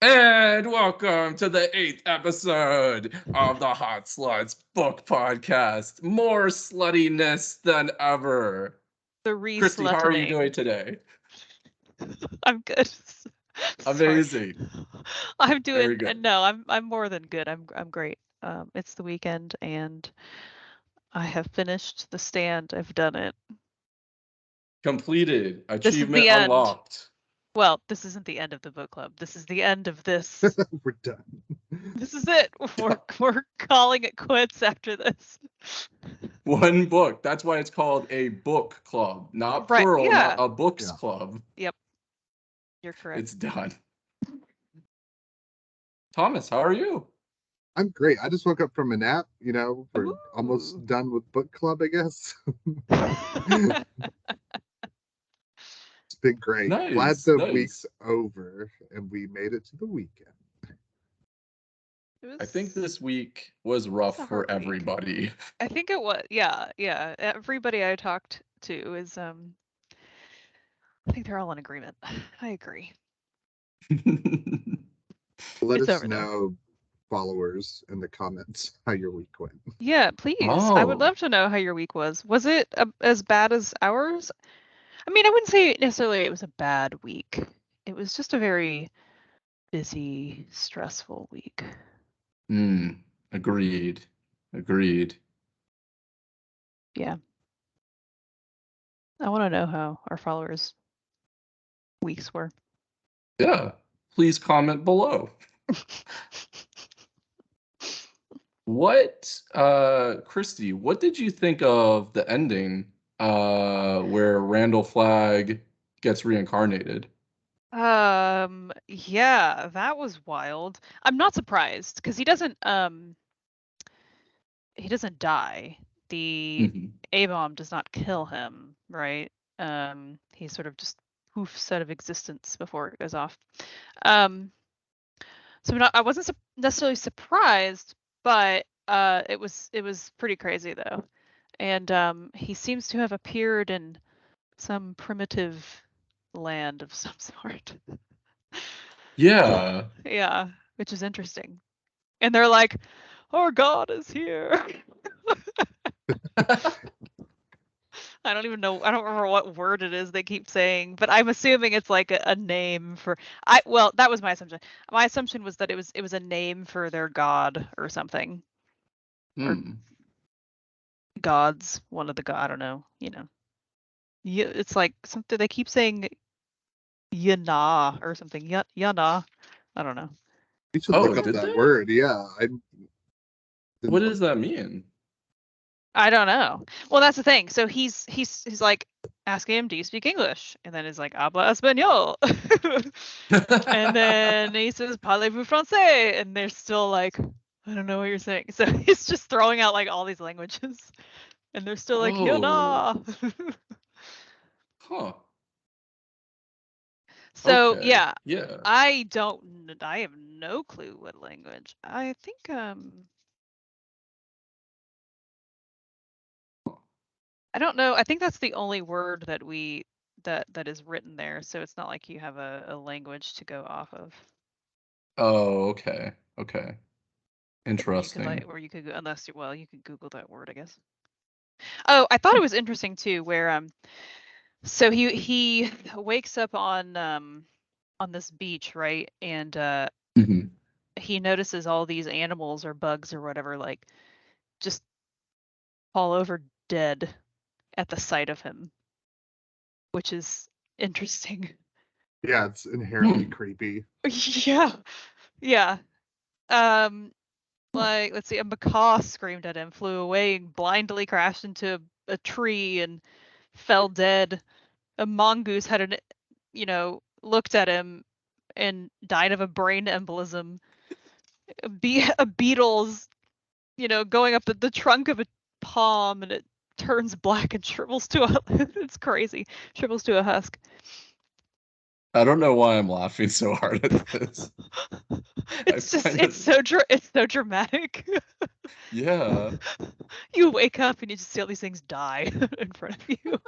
And welcome to the 8th episode of the Hot Sluts Book Podcast. More sluttiness than ever. The Christy, how are you doing re-sluttening. today? I'm good. Sorry. Amazing. I'm Very doing good. no, I'm more than good. I'm great. It's the weekend and I have finished the stand. I've done it. Completed. This is Achievement the end. unlocked. Well, this isn't the end of the book club. This is the end of this. We're done. This is it. We're calling it quits after this. One book. That's why it's called a book club. Not Right. plural, not Yeah. a books Yeah. club. Yep. You're correct. It's done. Thomas, how are you? I'm great. I just woke up from a nap, we're Ooh. almost done with book club, I guess. It's been great. Glad Nice. the Nice. week's over and we made it to the weekend. I think this week was rough a for hard week. everybody. I think it was. Yeah. Everybody I talked to is I think they're all in agreement. I agree. Let It's us over though. know, followers, in the comments how your week went. Yeah, please. I would Oh. love to know how your week was. Was it as bad as ours? I mean, I wouldn't say necessarily it was a bad week. It was just a very busy, stressful week. Agreed. Agreed. Yeah. I want to know how our followers' weeks were. Yeah. Please comment below. What, Christy, what did you think of the ending where Randall Flagg gets reincarnated? Yeah, that was wild. I'm not surprised because he doesn't die. The Mhm. A-bomb does not kill him, right? He sort of just poofs out of existence before it goes off. So I wasn't necessarily surprised, but it was pretty crazy though. And he seems to have appeared in some primitive land of some sort. Yeah. Yeah, which is interesting. And they're like, our god is here. I don't even know. I don't remember what word it is they keep saying, but I'm assuming it's like a name for. Well, that was my assumption. My assumption was that it was a name for their god or something, or Hmm. gods. One of the god. I don't know. Yeah, it's like something they keep saying yana or something. Yana. I don't know. You should Oh, look up did that they? word. Yeah, I What didn't look. does that mean? I don't know. Well, that's the thing. So he's like asking him, "Do you speak English?" And then he's like, "Habla español." And then he says, "Parlez-vous français?" And they're still like, "I don't know what you're saying." So he's just throwing out like all these languages, and they're still like, Oh. "Yana." Huh. So Okay. yeah, Yeah. I have no clue what language. I think I don't know. I think that's the only word that is written there. So it's not like you have a language to go off of. Oh, okay. Okay. Where Interesting. you could unless you could Google that word, I guess. Oh, I thought it was interesting too, where so he wakes up on this beach, right? And Mhm. he notices all these animals or bugs or whatever, like just fall over dead at the sight of him, which is interesting. Yeah, it's inherently Hmm. creepy. Yeah. Yeah. Um, like let's see, a macaw screamed at him, flew away, and blindly crashed into a tree and fell dead. A mongoose had looked at him and died of a brain embolism. A beetle's, going up the trunk of a palm and it turns black and shrivels to a it's crazy. Shrivels to a husk. I don't know why I'm laughing so hard at this. I It's just find it, it's so dramatic. yeah. You wake up and you just see all these things die in front of you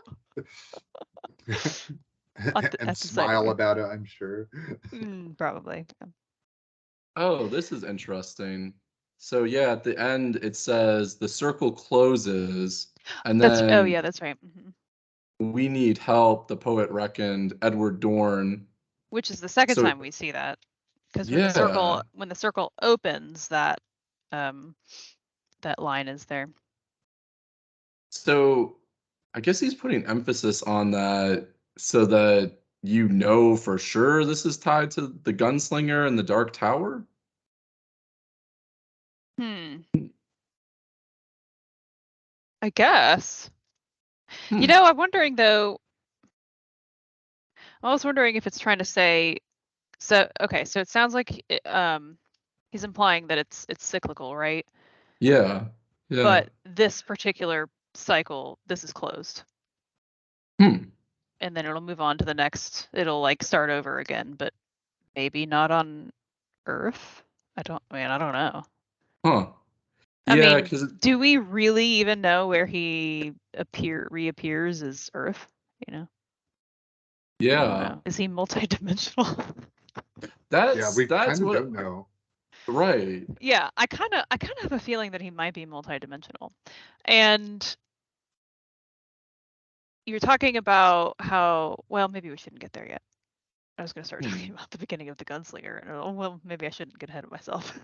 And at the sight of smile you. about it, I'm sure. Probably. Oh, this is interesting. So yeah, at the end it says the circle closes, and That's then yeah, that's right. we need help. The poet reckoned Edward Dorn. Which is the second So time we see that, because when yeah, the circle opens, that that line is there. so I guess he's putting emphasis on that so that you know for sure this is tied to the gunslinger and the Dark Tower. I guess. Hmm. I'm wondering though. I was wondering if it's trying to say. So okay, so it sounds like he's implying that it's cyclical, right? Yeah. Yeah. But this particular cycle, this is closed. Hmm. And then it'll move on to the next. It'll like start over again, but maybe not on Earth. I don't know. Huh. I Yeah, mean, because do we really even know where he reappears as Earth? I don't yeah, know. Is he multidimensional? Yeah, we that's kind of what don't know. right. Yeah, I kind of have a feeling that he might be multidimensional. And you're talking about how, well, maybe we shouldn't get there yet. I was going to start talking about the beginning of the gunslinger. Well, maybe I shouldn't get ahead of myself.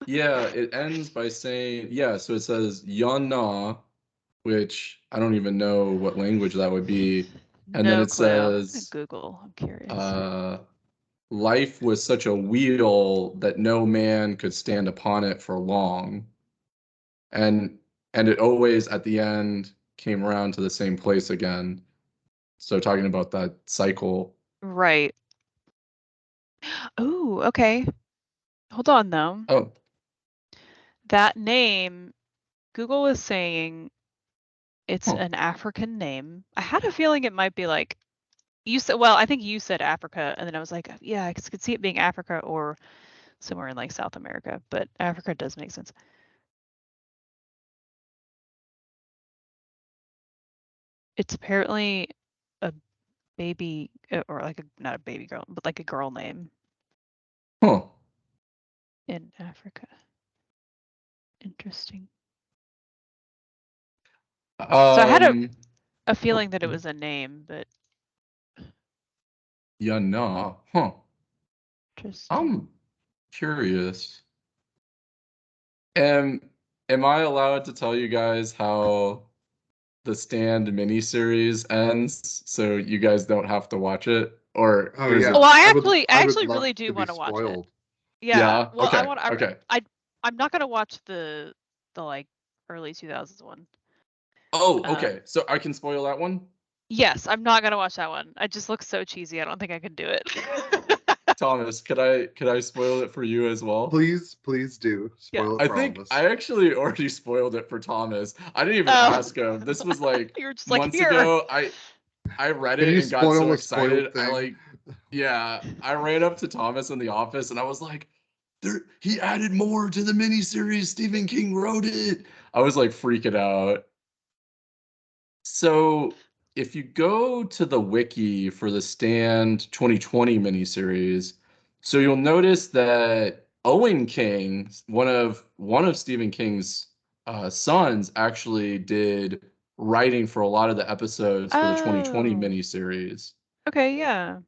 Yeah, it ends by saying, yeah, so it says Yana, which I don't even know what language that would be. And then No it clue. I'm gonna says, Google. I'm curious. life was such a wheel that no man could stand upon it for long. And it always at the end came around to the same place again. So talking about that cycle. Right. Oh, okay. Hold on though. Oh, That name, Google is saying it's huh. an African name. I had a feeling it might be like you said. Well, I think you said Africa, and then I was like, yeah, I could see it being Africa or somewhere in like South America, but Africa does make sense. It's apparently a baby, or like not a baby girl, but like a girl name Huh. in Africa. Interesting. So I had a feeling that it was a name, but Yana. Huh. interesting. I'm curious. Am I allowed to tell you guys how the Stand miniseries ends so you guys don't have to watch it? Oh Or is yeah, it Well, I I would actually love really do to be want to watch it. spoiled. Yeah. yeah? Well, Okay. Okay. I'm not gonna watch the like early 2000s one. Oh, okay. So I can spoil that one? Yes, I'm not gonna watch that one. It just looks so cheesy. I don't think I can do it. Thomas, could I spoil it for you as well? Please do Yeah. spoil it I for all of think us. I actually already spoiled it for Thomas. I didn't even Oh. ask him. This was like You were just like, months here. ago. I read Can it you and got spoil so the spoiled excited. thing? I ran up to Thomas in the office and I was like, he added more to the miniseries. Stephen King wrote it. I was like freaking out. So if you go to the wiki for the Stand 2020 miniseries, so you'll notice that Owen King, one of Stephen King's sons, actually did writing for a lot of the episodes for the 2020 Oh. miniseries. Okay, yeah.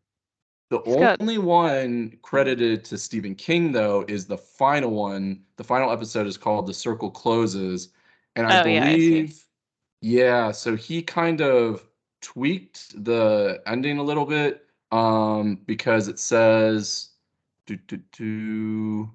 The He's got only one credited to Stephen King, though, is the final one. The final episode is called The Circle Closes. And I Oh yeah, I see. believe, yeah, so he kind of tweaked the ending a little bit because it says, do, do, do,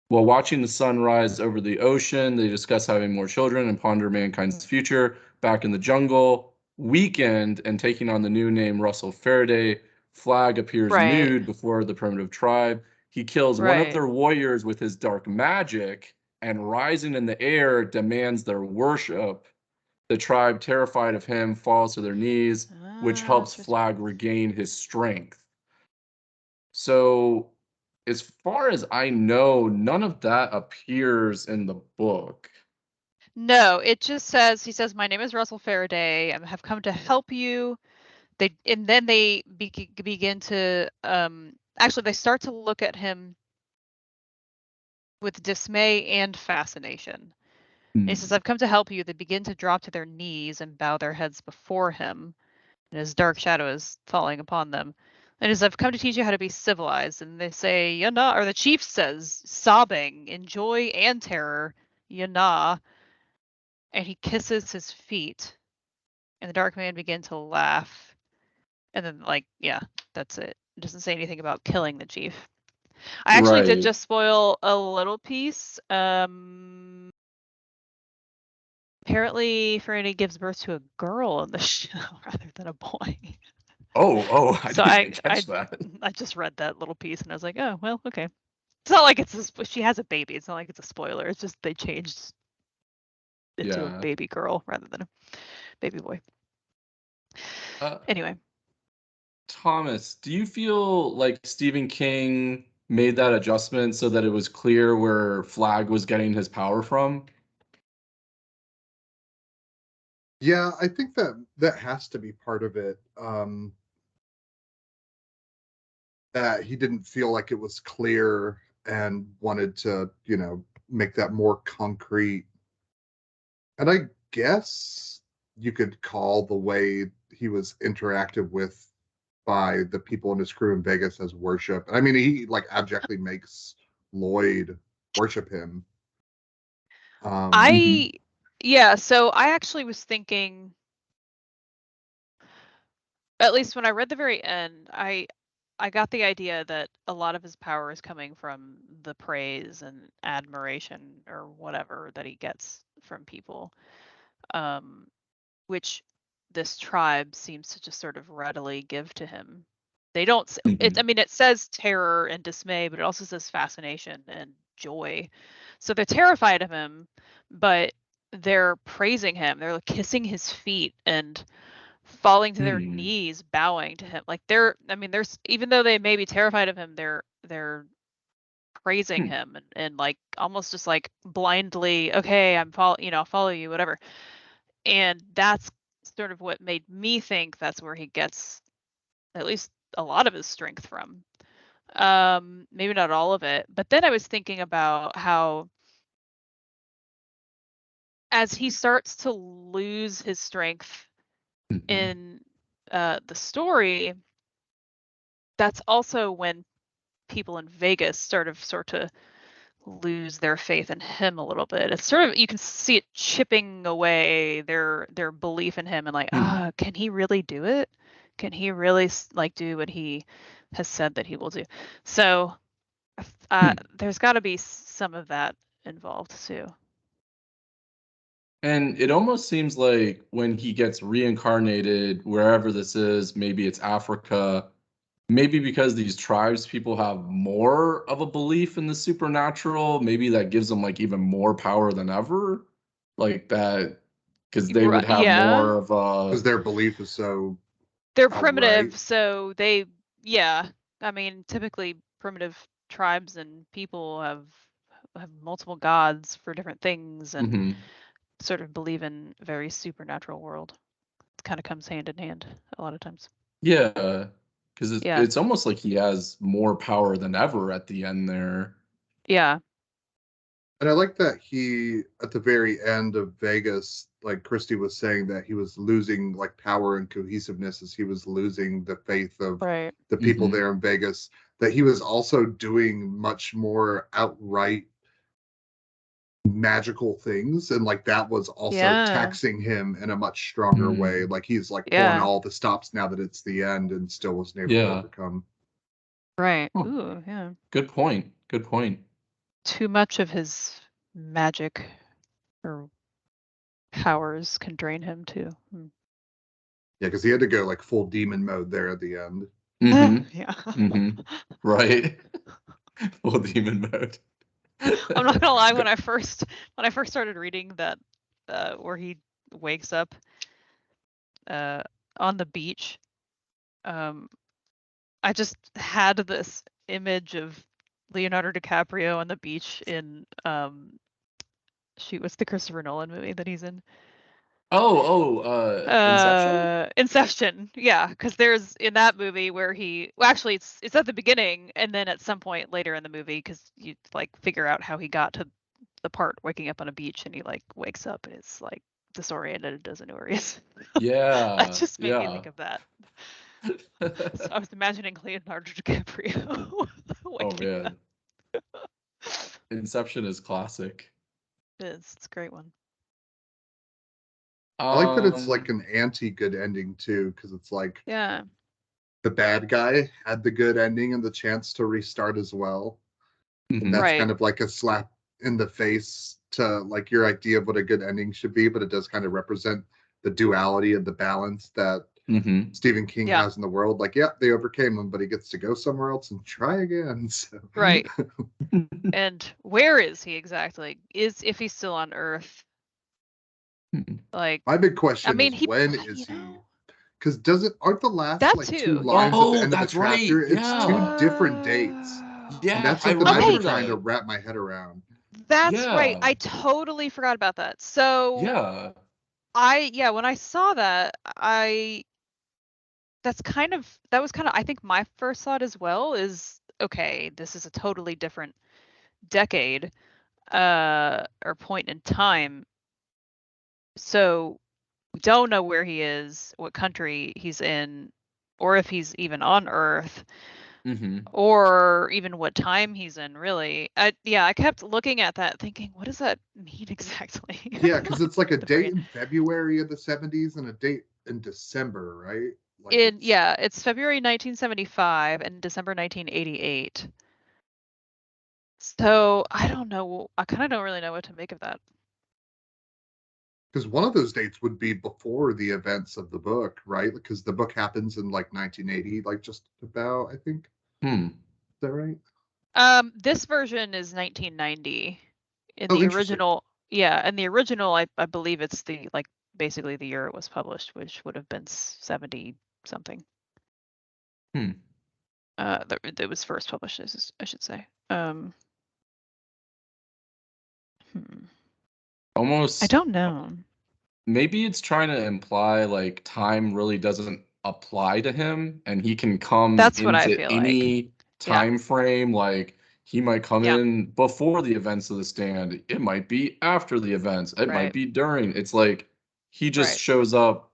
while watching the sun rise over the ocean, they discuss having more children and ponder mankind's future. Back in the jungle, weakened and taking on the new name Russell Faraday, Flag appears Right. nude before the primitive tribe. He kills one of Right. their warriors with his dark magic and, rising in the air, demands their worship. The tribe, terrified of him, falls to their knees, which helps Interesting. Flag regain his strength. So, as far as I know, none of that appears in the book. No, it just says he says, "My name is Russell Faraday. I have come to help you." And then they begin to actually they start to look at him with dismay and fascination. And he says, I've come to help you. They begin to drop to their knees and bow their heads before him, and his dark shadow is falling upon them. And as I've come to teach you how to be civilized, and they say, Yana, or the chief says, sobbing in joy and terror, Yana, and he kisses his feet, and the dark man begins to laugh. And then, like, yeah, that's it. It doesn't say anything about killing the chief. I actually did Right. just spoil a little piece. Apparently, Franny gives birth to a girl in the show rather than a boy. Oh, I So didn't catch that. I just read that little piece and I was like, oh well, okay. It's not like she has a baby. It's not like it's a spoiler. It's just they changed it to a Yeah. baby girl rather than a baby boy. Uh, Anyway, Thomas, do you feel like Stephen King made that adjustment so that it was clear where Flag was getting his power from? Yeah, I think that has to be part of it. That he didn't feel like it was clear and wanted to, make that more concrete. And I guess you could call the way he was interacted with by the people in his crew in Vegas as worship. I mean, he like abjectly makes Lloyd worship him. Mhm. yeah, so I actually was thinking, at least when I read the very end, I got the idea that a lot of his power is coming from the praise and admiration or whatever that he gets from people, um, which this tribe seems to just sort of readily give to him. They don't. It. I Mhm. mean, it says terror and dismay, but it also says fascination and joy. So they're terrified of him, but they're praising him. They're kissing his feet and falling to their Hmm. knees, bowing to him. Like they're. I mean, there's even though they may be terrified of him, they're praising Hmm. him and like almost just like blindly. Okay, I'll follow you, whatever. And that's sort of what made me think that's where he gets at least a lot of his strength from. Maybe not all of it, but then I was thinking about how as he starts to lose his strength Mhm. in the story, that's also when people in Vegas sort of lose their faith in him a little bit. It's sort of you can see it chipping away their belief in him and like, Hmm. can he really do it? Can he really like do what he has said that he will do? So Hmm. there's got to be some of that involved too. And it almost seems like when he gets reincarnated, wherever this is, maybe it's Africa, maybe because these tribes people have more of a belief in the supernatural, maybe that gives them like even more power than ever. Like that, because they would have Yeah, more of a. because their belief is so they're outright. primitive, so they yeah. I mean, typically primitive tribes and people have multiple gods for different things and Mhm. sort of believe in a very supernatural world. It kind of comes hand in hand a lot of times. Yeah, because Yeah. it's almost like he has more power than ever at the end there. Yeah. And I like that he, at the very end of Vegas, like Christy was saying, that he was losing like power and cohesiveness as he was losing the faith of Right. the people Mhm. there in Vegas. That he was also doing much more outright magical things. And like that was also Yeah. taxing him in a much stronger way. Mm. Like he's like pulling Yeah. all the stops now that it's the end and still wasn't able to Yeah. overcome. Right. Huh. Ooh, yeah. Good point. Good point. Too much of his magic or powers can drain him too. Hmm. Yeah, because he had to go like full demon mode there at the end. Mhm. Yeah. Mhm. Right. Full demon mode. I'm not gonna lie, when I first started reading that where he wakes up uh on the beach, um I just had this image of Leonardo DiCaprio on the beach in shoot, what's the Christopher Nolan movie that he's in? Inception? Inception, yeah, because there's in that movie where well, actually it's at the beginning and then at some point later in the movie because you like figure out how he got to the part waking up on a beach and he like wakes up and it's like disoriented and doesn't know where he is. That Yeah, just made me yeah. think of that. So I was imagining Leonardo DiCaprio Oh waking up. man, Inception is classic. It's a great one. I like that it's like Um, an anti-good ending too, because it's like Yeah, the bad guy had the good ending and the chance to restart as well. And mhm, that's right. kind of like a slap in the face to like your idea of what a good ending should be, but it does kind of represent the duality and the balance that mhm. Stephen King Yeah, has in the world. Like, yeah, they overcame him, but he gets to go somewhere else and try again. So right. And where is he exactly? If he's still on Earth? Like, my big I question mean, is when is he? Because doesn't aren't the last that like two too, yeah. lines at the Oh, end of the that's right. chapter? It's two Yeah. different dates. And Yeah, that's I something I've been Okay, remember trying to that. wrap my head around. that's right. Yeah. I totally forgot about that. So Yeah. yeah, when I saw that, that was kind of I think my first thought as well is okay, this is a totally different decade or point in time. So we don't know where he is, what country he's in, or if he's even on Earth, Mhm. or even what time he's in, really. I kept looking at that thinking, what does that mean exactly? Yeah, because it's like a The date brain. in February of the 70s and a date in December, right? Like it's It's February 1975 and December 1988. So I don't know. I kind of don't really know what to make of that. because one of those dates would be before the events of the book, right? Because the book happens in like 1980, like just about, I think. Hmm. Is that right? This version is 1990. In Oh, the interesting. original, yeah, in the original, I believe it's the like basically the year it was published, which would have been 70 something. Hmm. That was first published, I should say. I Almost don't know. maybe it's trying to imply like time really doesn't apply to him and he can come That's what I into feel like. any Yeah, time frame. Like he might come yeah, in before the events of the stand. It might be after the events. It might right, be during. It's like he just right, shows up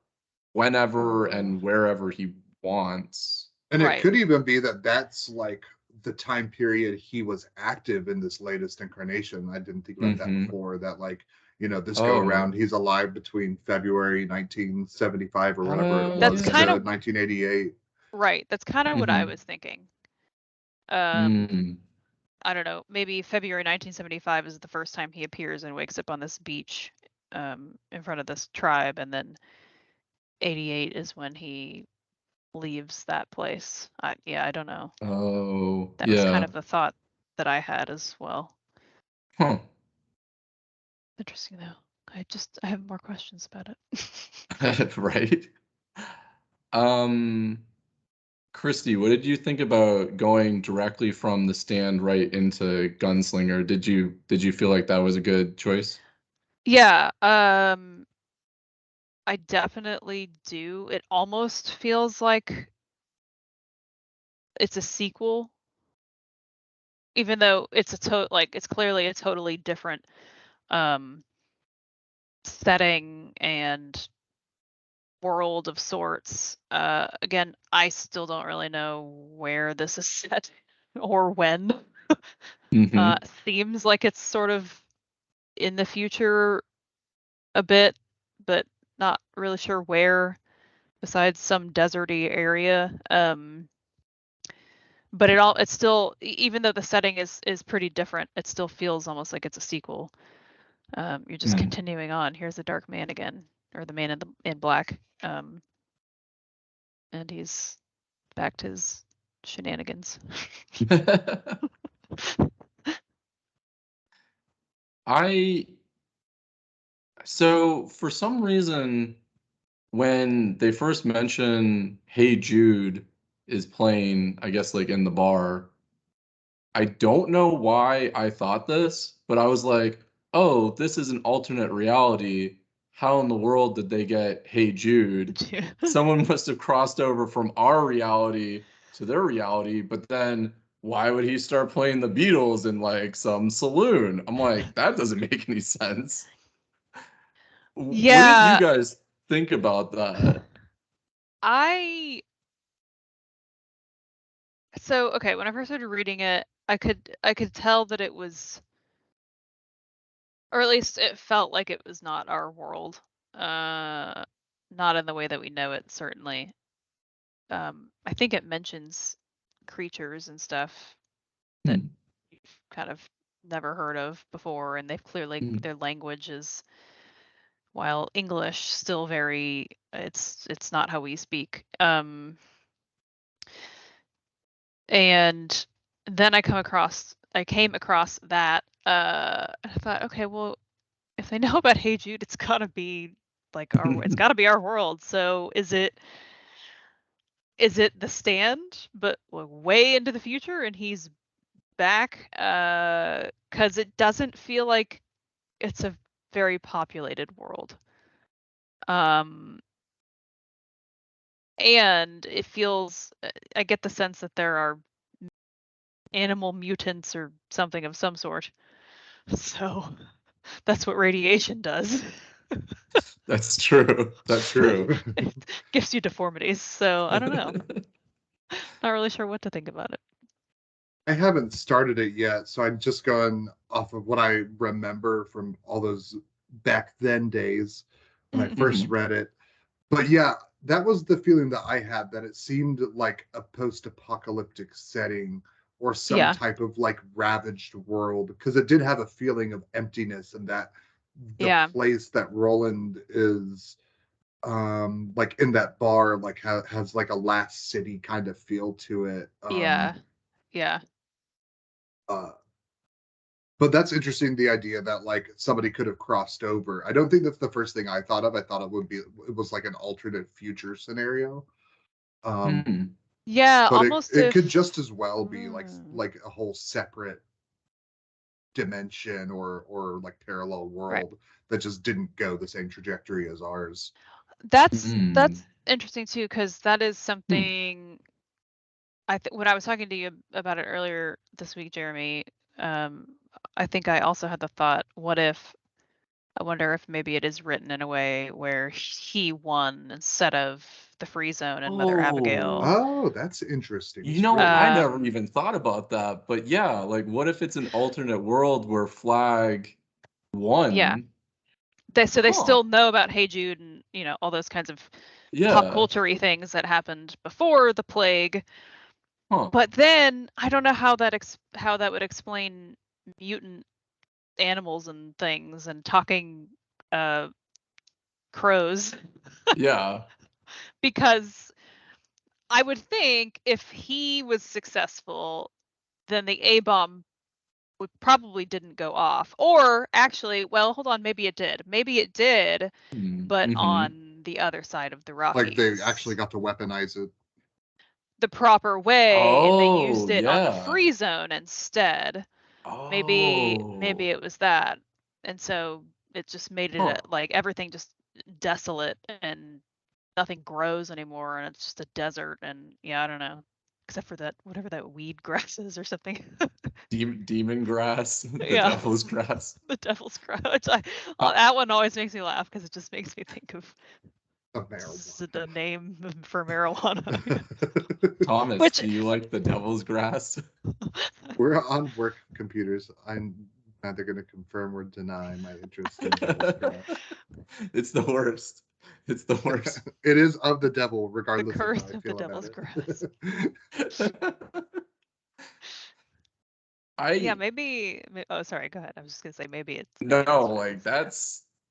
whenever and wherever he wants. And it right, could even be that that's like the time period he was active in this latest incarnation. I didn't think about that Mm-hmm. before. That like, this go Oh. around, he's alive between February 1975 or whatever it That's was kind Yeah. to of 1988. right. That's kind of what I Mm-hmm. was thinking. Um, Mm. I don't know. Maybe February 1975 is the first time he appears and wakes up on this beach, in front of this tribe, and then 88 is when he leaves that place. Yeah, I don't know. Oh, That was kind yeah. of the thought that I had as well. Huh. Interesting though. I have more questions about it. Right. Um, Christy, what did you think about going directly from the stand right into Gunslinger? Did you feel like that was a good choice? Yeah, I definitely do. It almost feels like it's a sequel, even though it's clearly a totally different um setting and world of sorts. Again, I still don't really know where this is set or when. Mm-hmm. Seems like it's sort of in the future a bit, but not really sure where besides some deserty area. But it's still even though the setting is pretty different, it still feels almost like it's a sequel. You're just Mm. continuing on. Here's the Dark Man again, or the Man in Black, and he's back to his shenanigans. I so for some reason when they first mention Hey Jude is playing, I guess like in the bar, I don't know why I thought this, but I was like, oh, this is an alternate reality how in the world did they get Hey Jude? Someone must have crossed over from our reality to their reality, but then why would he start playing the Beatles in like some saloon? I'm like, that doesn't make any sense. What did you Yeah, guys think about that? okay, when I first started reading it, I could tell that it was, or at least it felt like it was not our world. Not in the way that we know it, certainly. I think it mentions creatures and stuff that Hmm. you've kind of never heard of before, and they've clearly, Hmm. their language is, while English, still very, it's not how we speak. And then I came across that, and I thought, okay, well, if they know about Hey Jude, it's gotta be like it's gotta be our world. So is it The Stand, but way into the future and he's back? Because it doesn't feel like it's a very populated world. And it feels, I get the sense that there are animal mutants or something of some sort. So that's what radiation does. That's true. That's true. It gives you deformities. So I don't know. Not really sure what to think about it. I haven't started it yet, so I'm just going off of what I remember from all those back then days when I first Mhm. read it. But yeah, that was the feeling that I had, that it seemed like a post-apocalyptic setting or some Yeah. type of like ravaged world, because it did have a feeling of emptiness, and that the Yeah. place that Roland is like in that bar like has like a last city kind of feel to it. Yeah. Yeah. Uh but that's interesting, the idea that like somebody could have crossed over. I don't think that's the first thing I thought of. I thought it was like an alternate future scenario. Um, Hmm. Yeah, but it almost it could if just as well be mm, like a whole separate dimension or like parallel right. world that just didn't go the same trajectory as ours. Hmm. That's interesting too, because that is Hmm. something when I was talking to you about it earlier this week, Jeremy, um, I think I also had the thought, what if, I wonder if maybe it is written in a way where he won instead of the Free Zone and Mother Abigail. Oh, Oh, that's interesting you know, too. I Uh, never even thought about that. But yeah, like what if it's an alternate world where Flag yeah. won? So they Huh. still know about Hey Jude and, all those kinds of pop Yeah. culture-y things that happened before the plague. Huh. But then I don't know how that would explain mutant animals and things and talking uh crows, Yeah. because I would think if he was successful, then the A bomb would probably didn't go off. Or actually, well, hold on, maybe it did. Maybe it did, but Mm-hmm. on the other side of the Like they actually Rockies, got to weaponize it. the proper way, and they Oh, used it on the yeah. Free Zone instead. Maybe Oh. it was that. And so it just made it Huh. like everything just desolate and nothing grows anymore, and it's just a desert. And yeah, I don't know, except for that, whatever that weed grass is or something. Demon grass, the Yeah, devil's grass. the devil's crutch. Uh, That one always makes me laugh because it just makes me think of Of marijuana. the name for marijuana. Thomas, Which do you like the devil's grass? We're on work computers. I'm neither going to confirm or deny my interest in devil's grass. It's the worst. It's the worst. It is of the devil, the regardless of how curse I of the feel about devil's grass. it. Yeah, I maybe. Oh, sorry. Go ahead. I was just gonna say maybe it no, is written like as that.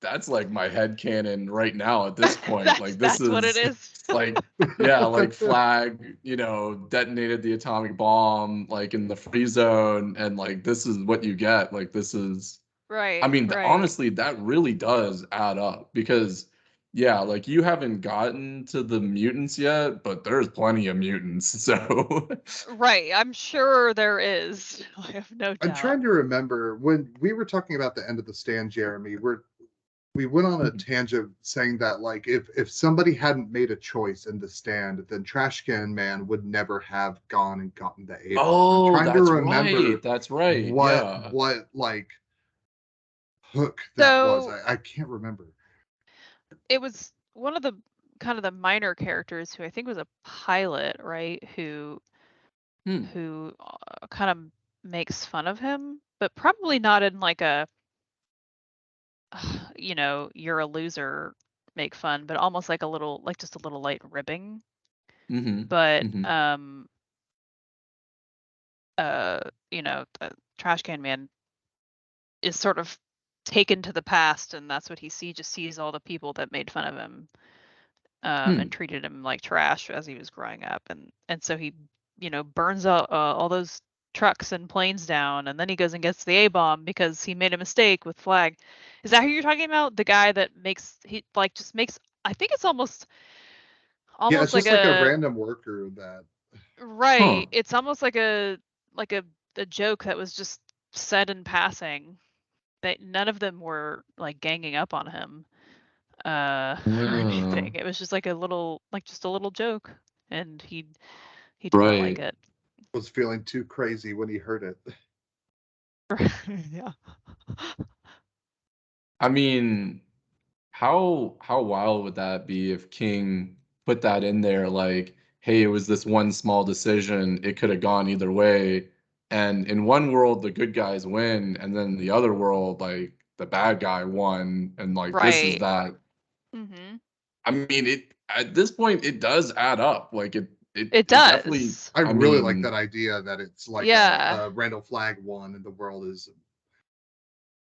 that's like my head canon right now at this point. Like this That's what it is is. like yeah, like Flag, detonated the atomic bomb like in the free zone, and like this is what you get. Like this is I Right. mean, Right. honestly, that really does add up because, yeah, like you haven't gotten to the mutants yet, but there's plenty of mutants. So, Right. I'm sure there is. I have no I'm doubt. trying to remember when we were talking about the end of the stand, Jeremy. We went on a Mhm. tangent saying that like if somebody hadn't made a choice in the stand, then Trash Can Man would never have gone and gotten the A-bomb. I'm Oh, trying to that's right. remember That's right. what Yeah. what like hook that was. So I can't remember. it was one of the kind of the minor characters who I think was a pilot, right? Hmm. Who kind of makes fun of him, but probably not in like a you're a loser make fun, but almost like a little like just a little light ribbing. Mm-hmm. But Mm-hmm. the Trash Can Man is sort of taken to the past, and that's what he just sees all the people that made fun of him Hmm. and treated him like trash as he was growing up, and so he burns out all those trucks and planes down, and then he goes and gets the A-bomb because he made a mistake with Flag. Is that who you're talking about? The guy that he like just makes, I think it's almost Yeah, it's like just like a a random worker that Huh. right. It's almost like like a a joke that was just said in passing. That none of them were like ganging up on him or anything. It was just like a little just a little joke, and he did not like Right. it. was feeling too crazy when he heard it. Yeah. I mean, how wild would that be if King put that in there like, hey, it was this one small decision, it could have gone either way. And in one world the good guys win, and then the other world like the bad guy won, and like this is Right. that. Mhm. I mean, it at this point it does add up. Like It it definitely, does. I I really like that mean, idea that it's like Yeah. a Randall Flag one and the world is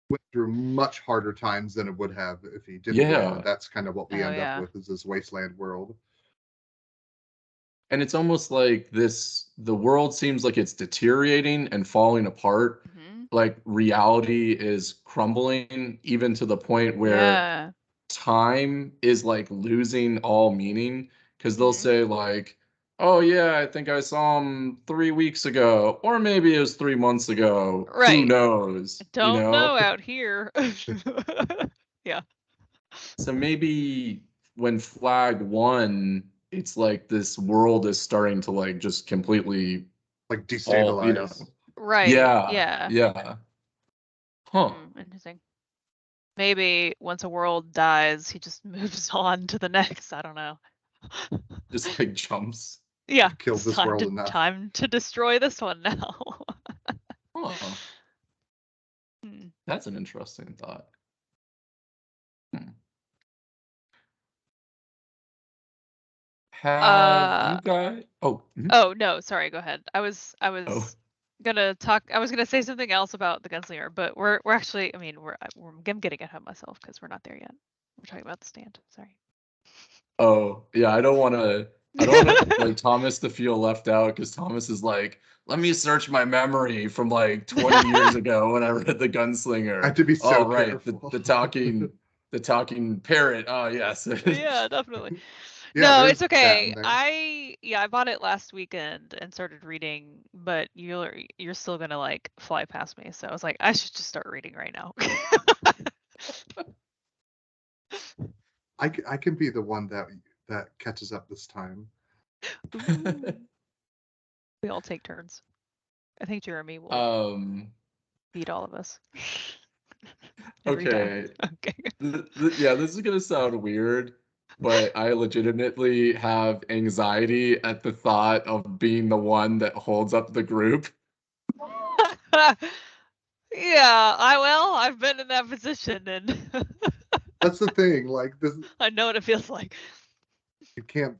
went through much harder times than it would have if he didn't win. And yeah. that's kind of what we Oh end up yeah. with is this wasteland world. And it's almost like the world seems like it's deteriorating and falling apart. Mhm. Like reality is crumbling, even to the point where Yeah. time is like losing all meaning. Because they'll Mhm. say, like, oh, yeah, I think I saw him 3 weeks ago, or maybe it was 3 months ago. Who Right. knows? You Don't know? know out here. Yeah. So maybe when Flag won, it's like this world is starting to like just completely Like fall, you know? destabilize. Right. Yeah, Yeah. yeah. Huh. Interesting. Maybe once a world dies, he just moves on to the next. I don't know. Just like jumps. Yeah, We've killed it's this world enough. time to destroy this one now. Huh. Hmm. That's an interesting thought. Hmm. Have Uh you guys? Oh, mhm. oh no, sorry, go ahead. I Oh, was gonna talk. I was gonna say something else about the gunslinger, but we're actually. I mean, I'm getting ahead of myself because we're not there yet. We're talking about the stand. Sorry. oh, yeah. I don't want to. I don't want like Thomas to feel left out because Thomas is like, let me search my memory from like 20 years ago when I read The I have Gunslinger. to be so Oh, right, careful. the talking parrot. Oh, yes. Yeah, definitely. Yeah, No, it's there's that okay. in there. I bought it last weekend and started reading, but you're still gonna like fly past me. So I was like, I should just start reading right now. I can be the one that catches up this time. Ooh. We all take turns. I think Jeremy will um. beat all of us every time. Okay. Okay. Yeah, this is gonna sound weird, but I legitimately have anxiety at the thought of being the one that holds up the group. Yeah, I've been in that position and That's the thing. Like this, I know what it feels like.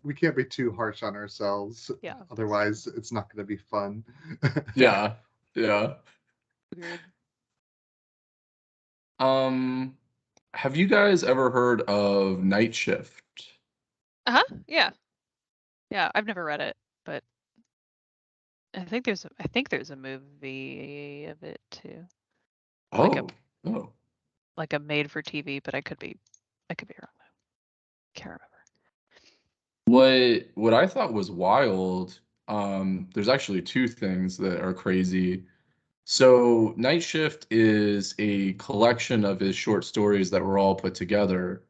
we can't be too harsh on ourselves. Yeah, that's true. Otherwise, it's not going to be fun. Yeah, yeah. Agreed. Um, have you guys ever heard of Night Shift? Uh-huh. Yeah. Yeah, I've never read it, but I think there's a movie of it too. Like a Oh, oh. made for TV, but I could be wrong though. Can't remember. What I thought was wild, there's actually two things that are crazy. So Night Shift is a collection of his short stories that were all put together.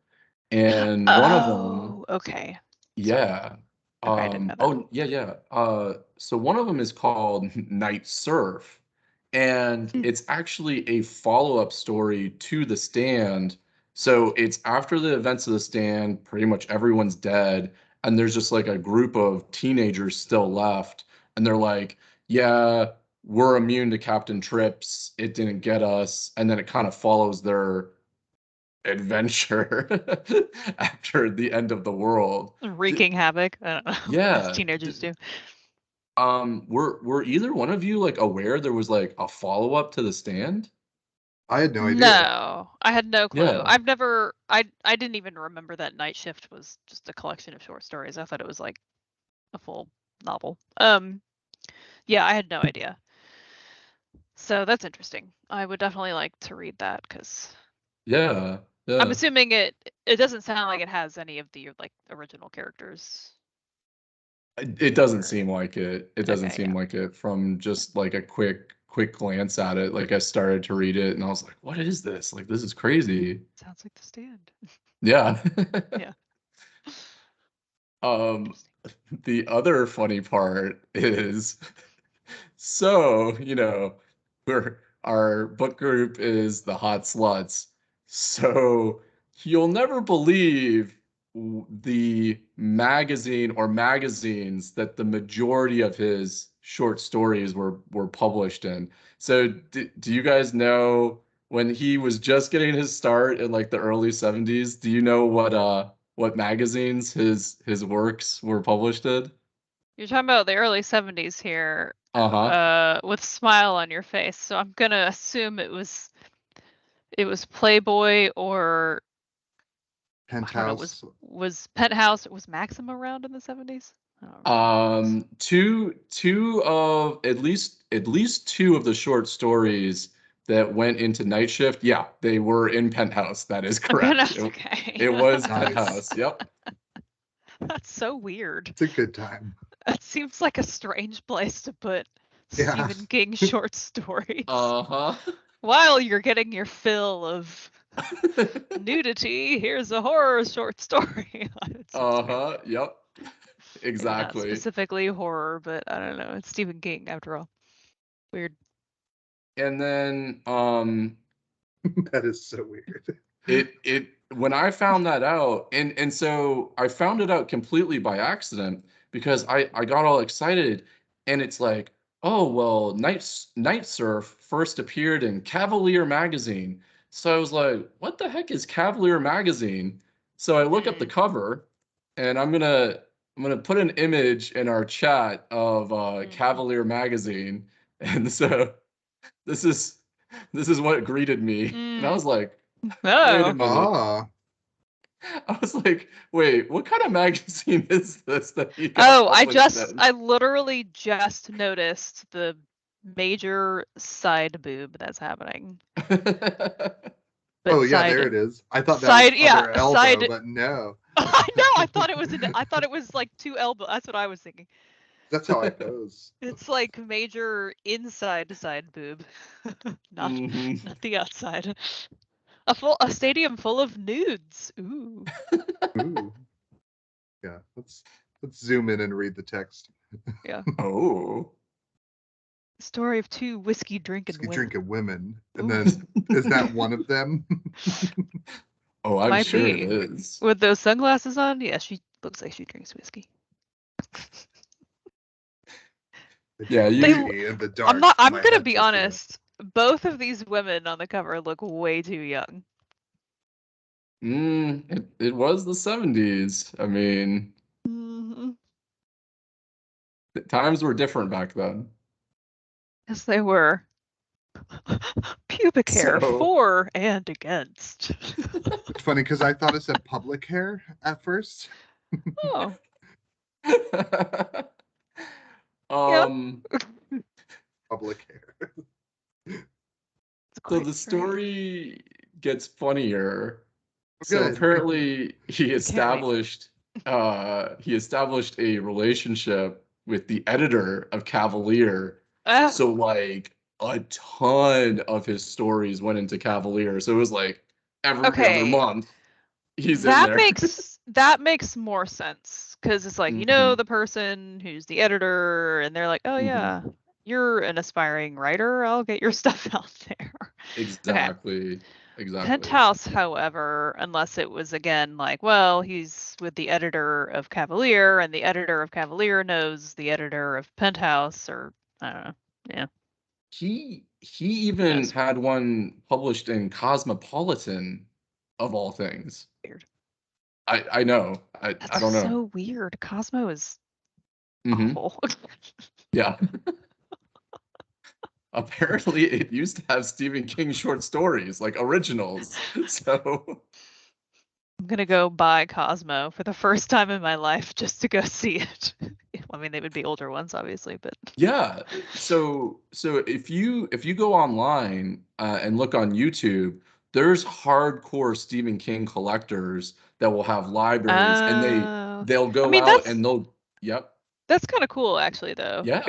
And one of them, Oh, okay. Sorry. yeah. Okay, I didn't know that. Oh, yeah, yeah. So one of them is called Night Surf, and Hmm. it's actually a follow-up story to The Stand. So it's after the events of The Stand, pretty much everyone's dead, and there's just like a group of teenagers still left, and they're like, yeah, we're immune to Captain Trips. It didn't get us. And then it kind of follows their adventure after the end of the world. Wreaking havoc. I don't know. As Yeah. teenagers do. Were either one of you like aware there was like a follow-up to The Stand? I had no idea. No, I had no clue. Yeah. I've never. I didn't even remember that Night Shift was just a collection of short stories. I thought it was like a full novel. Yeah, I had no idea. So that's interesting. I would definitely like to read that because Yeah. I'm Yeah. assuming it doesn't sound like it has any of the like original characters. It doesn't seem like it. It doesn't Okay, seem yeah. like it from just like a quick glance at it. Like I started to read it and I was like, what is this? Like this is crazy. Sounds like The Stand. Yeah. Yeah. Um, Interesting. the other funny part is so, our book group is the Hot Sluts. So you'll never believe the magazine or magazines that the majority of his short stories were published in. So do you guys know when he was just getting his start in like the early 70s, do you know what magazines his works were published in? You're talking about the early 70s here, Uh-huh. with Smile on your face. So I'm gonna assume it was Playboy or I don't know, Penthouse. was Penthouse, was Maxim around in the 70s? I don't remember. Two of at least two of the short stories that went into Night Shift, yeah, they were in Penthouse. That is I'm gonna correct. okay. It was Nice. Penthouse. Yep. That's so weird. It's a good time. That seems like a strange place to put Yeah. Stephen King short stories. Uh-huh. While you're getting your fill of nudity, here's a horror short story. It seems weird. Uh-huh. Yep. Maybe not Exactly. specifically horror, but I don't know. It's Stephen King after all. Weird. And then That is so weird. it when I found that out, and so I found it out completely by accident because I got all excited, and it's like, oh well, Night Surf first appeared in Cavalier magazine. So I was like, what the heck is Cavalier magazine? So I look up the Hmm. cover, and I'm gonna put an image in our chat of Mm. Cavalier magazine, and so this is this is what greeted me, and I Mm. was like, wait a Oh. minute. Ah, I was like, wait, what kind of magazine is this that he got Oh, published in? I literally just noticed the major side boob that's happening. But oh yeah, there it is. I thought that was side, yeah, other elbow, side. but no. I know. I thought it was like two elbows. That's what I was thinking. That's how I pose. It's like major inside side boob, not Mhm. not the outside. A stadium full of nudes. Ooh. Ooh. Yeah, let's zoom in and read the text. Yeah. Oh. Story of two whiskey drinking Whiskey women. drinking women. And Ooh. then is that one of them? Oh, I'm Might sure it be. is. With those sunglasses on, yeah, she looks like she drinks whiskey. The Yeah, They beauty in the dark. I'm My gonna head be just went. honest. Both of these women on the cover look way too young. it was the 70s. I mean, Mm-hmm. the times were different back then. Yes, they were. Pubic hair So, for and against. It's funny because I thought it said public hair at first. Oh, yeah. um, Public hair. It's so quite the strange. story gets funnier. So Good. apparently Can't he established a relationship with the editor of Cavalier. wait. So like a ton of his stories went into Cavalier. So it was like every other Okay. month he's in That there. makes more sense because it's like, you know, Mhm. the person who's the editor, and they're like, oh Mhm. yeah, you're an aspiring writer. I'll get your stuff out there. Okay. Exactly. Penthouse, however, unless it was again like, well, he's with the editor of Cavalier, and the editor of Cavalier knows the editor of Penthouse, or I don't know. Yeah. He even knows? had one published in Cosmopolitan, of all things. Weird. I know. I That's don't know. so weird. Cosmo is Hmm. awful. Yeah. Apparently, it used to have Stephen King short stories, like originals. So, I'm gonna go buy Cosmo for the first time in my life just to go see it. I mean, they would be older ones, obviously, but yeah. So if you go online and look on YouTube, there's hardcore Stephen King collectors that will have libraries, and they'll I go mean, out and they'll, yep, that's kind of cool, actually, though. yeah,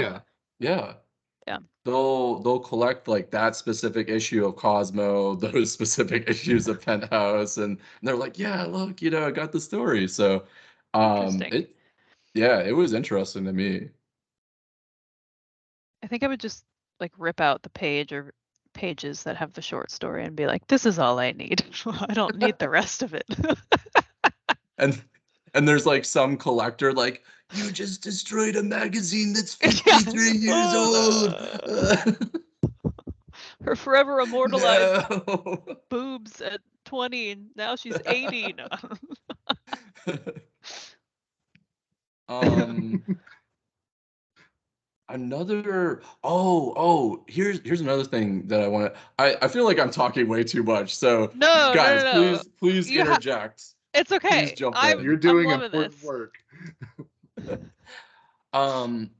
yeah. Yeah. They'll collect like that specific issue of Cosmo, those specific issues of Penthouse, and they're like, yeah, look, I got the story. So, Interesting. yeah, it was interesting to me. I think I would just like rip out the page or pages that have the short story and be like, this is all I need. I don't need the rest of it. And there's like some collector like, you just destroyed a magazine that's Yeah. 53 years old. Her forever immortalized No. boobs at 20, and now she's 80. No. Um, here's another thing that I want to, I feel like I'm talking way too much. So No, no, guys, no, no. please You have. interject. It's Please okay. jump I'm in. You're I'm doing loving important this. work. Um,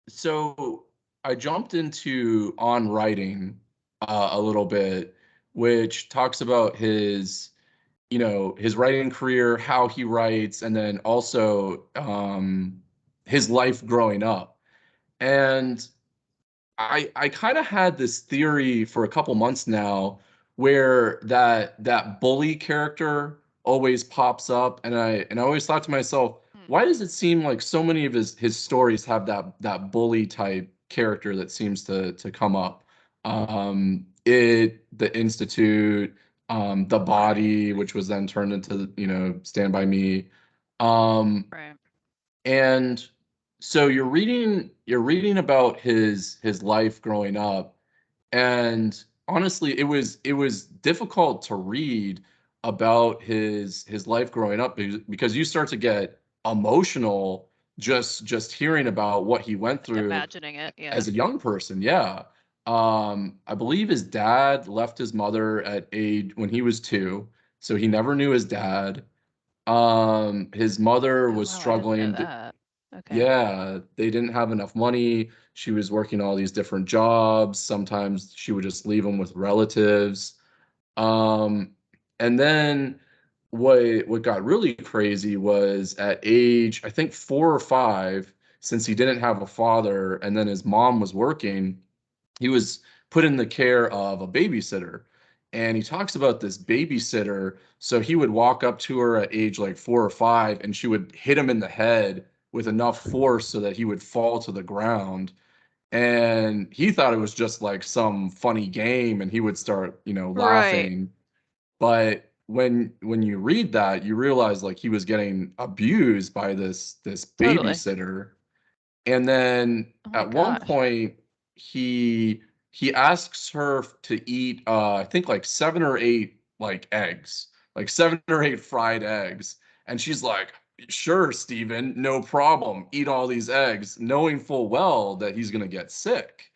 so I jumped into On Writing a little bit, which talks about his writing career, how he writes, and then also his life growing up. And I kind of had this theory for a couple months now where that bully character always pops up, and I always thought to myself, Hmm. why does it seem like so many of his stories have that bully type character that seems to come up? The Institute, The Body, which was then turned into, Stand By Me. Um, Right. and so you're reading about his life growing up, and honestly it was difficult to read about his life growing up because you start to get emotional just hearing about what he went Just through imagining it. Yeah. as a young person. Yeah. I believe his dad left his mother at age when he was 2, so he never knew his dad. His mother Oh was wow, I didn't know struggling. that. Okay. Yeah, they didn't have enough money. She was working all these different jobs. Sometimes she would just leave him with relatives. Um, and then what got really crazy was at age, I think 4 or 5, since he didn't have a father, and then his mom was working, he was put in the care of a babysitter. And he talks about this babysitter. So he would walk up to her at age like 4 or 5, and she would hit him in the head with enough force so that he would fall to the ground. And he thought it was just like some funny game, and he would start, Right. laughing. But when you read that, you realize like he was getting abused by this Totally. babysitter. And then Oh my at one gosh. point, he he asks her to eat I think like 7 or 8 like eggs, like 7 or 8 fried eggs. And she's like, sure, Steven, no problem. Eat all these eggs, knowing full well that he's gonna get sick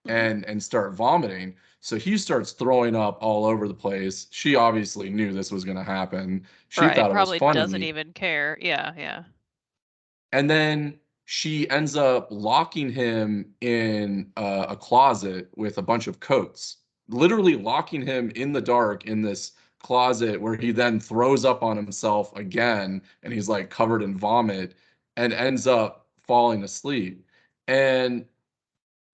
Mhm. and start vomiting. So he starts throwing up all over the place. She obviously knew this was gonna happen. She Right. thought it was Probably doesn't funny. even care. Yeah. Yeah. And then she ends up locking him in a closet with a bunch of coats, literally locking him in the dark in this closet where he then throws up on himself again and he's like covered in vomit and ends up falling asleep. And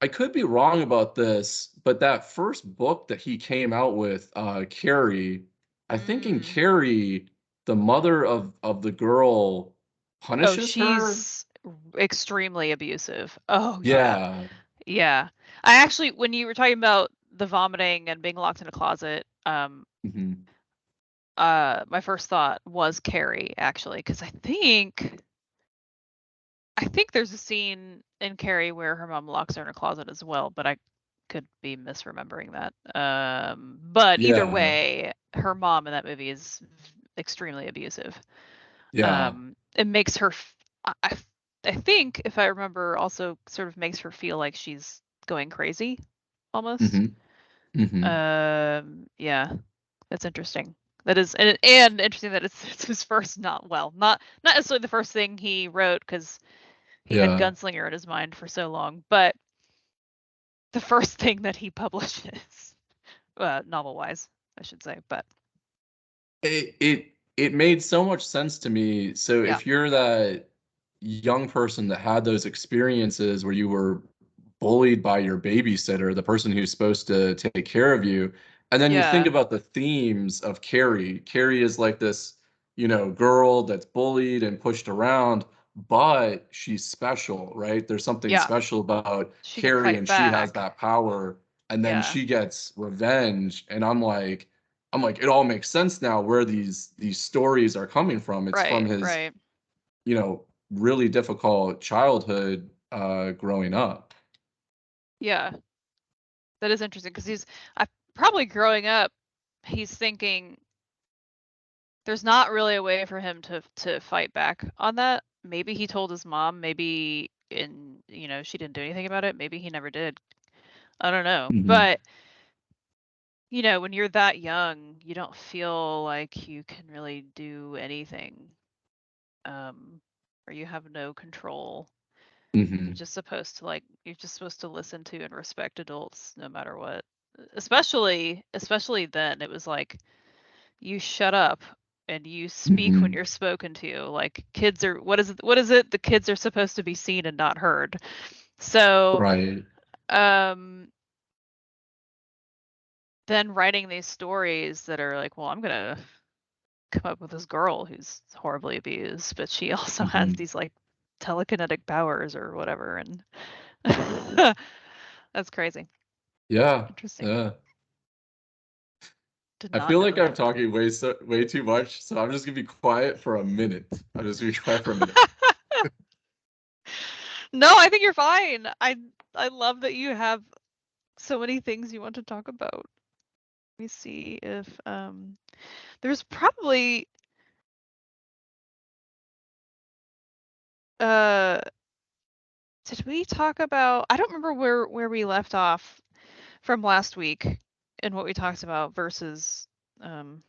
I could be wrong about this, but that first book that he came out with, Carrie, I think in Carrie, the mother of the girl punishes her. She's extremely abusive. Oh Yeah. yeah. I actually, when you were talking about the vomiting and being locked in a closet, Hmm. my first thought was Carrie, actually, because I think there's a scene in Carrie where her mom locks her in a closet as well, but I could be misremembering that. But either Yeah. way, her mom in that movie is extremely abusive. Yeah. It makes her, I think, if I remember, also sort of makes her feel like she's going crazy, almost. Hmm. Hmm. Yeah, that's interesting. That is, and interesting that it's his first not necessarily the first thing he wrote, because he had Yeah. Gunslinger in his mind for so long, but the first thing that he publishes, novel-wise, I should say. But It made so much sense to me. So yeah, if you're that young person that had those experiences where you were bullied by your babysitter, the person who's supposed to take care of you, and then you think yeah, about the themes of Carrie. Carrie is like this, girl that's bullied and pushed around, but she's special, right? There's something yeah, special about she can Carrie, fight and she has back. that power, and then Yeah, she gets revenge, and I'm like, it all makes sense now where these stories are coming from. It's from right, his, right. really difficult childhood, growing up. Yeah, that is interesting because probably growing up, he's thinking there's not really a way for him to fight back on that. Maybe he told his mom, maybe she didn't do anything about it. Maybe he never did. I don't know. Hmm. But when you're that young, you don't feel like you can really do anything. Or you have no control. Hmm. You're just supposed to listen to and respect adults no matter what. Especially then, it was like you shut up and you speak when Hmm. you're spoken to. Like kids are what is it? The kids are supposed to be seen and not heard. So, Right. um then writing these stories that are like, well, I'm gonna come up with this girl who's horribly abused, but she also has Hmm. these like telekinetic powers or whatever, and that's crazy. Yeah. Interesting. Yeah. Did I not feel know like I'm that. talking way too much, so I'm just gonna be quiet for a minute. I'm just gonna be quiet for a minute. No, I think you're fine. I love that you have so many things you want to talk about. Let me see if there's probably uh did we talk about, I don't remember where we left off from last week and what we talked about versus um